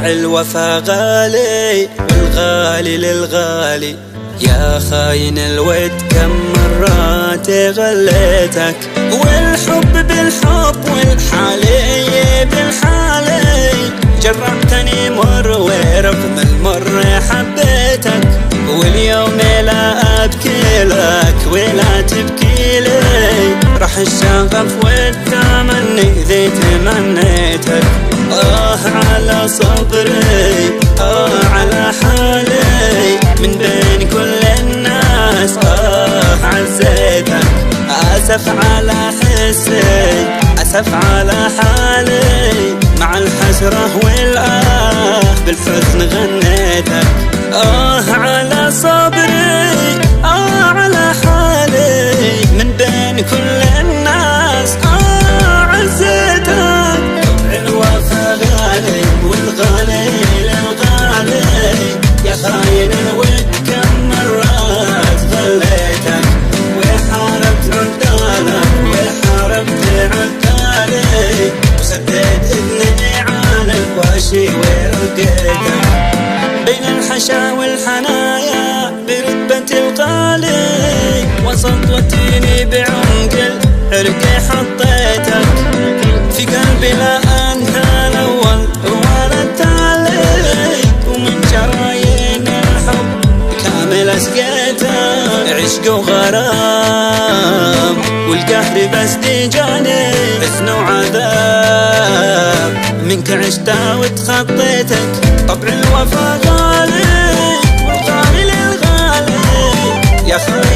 الوفا غالي والغالي للغالي. يا خاين الود كم مرات غليتك، والحب بالحب والحالي بالحالي. جربتني مر ورغم المر حبيتك، واليوم لا أبكي لك ولا تبكي لي. راح الشغف والتمني ذي تمنيتك. على صبري على حالي، من بين كل الناس عزيتك. أسف على حسي، أسف على حالي، مع الحسرة بالحزن غنيتك. على صبري على حالي، من بين كل الناس عزيتك. الوفا غالي والغالي للغالي. يا خاين الود كم مرات غليتك، وحاربت عدالك وحاربت عدالي، وسديت اذني على الواشي ورقيتك. بين الحشا والحنايا برتبة الغالي، وسطوتيني بعمق العرق حطيتك. في قلبي لا أنهى الأول ولا التالي، ومن جرايين الحب كامل أسقيتك. عشق وغرام والقهر بس ديجاني، حزن وعذاب منك عشتها وتخطيتك. طبع الوفا غالي والغالي للغالي. يا خاين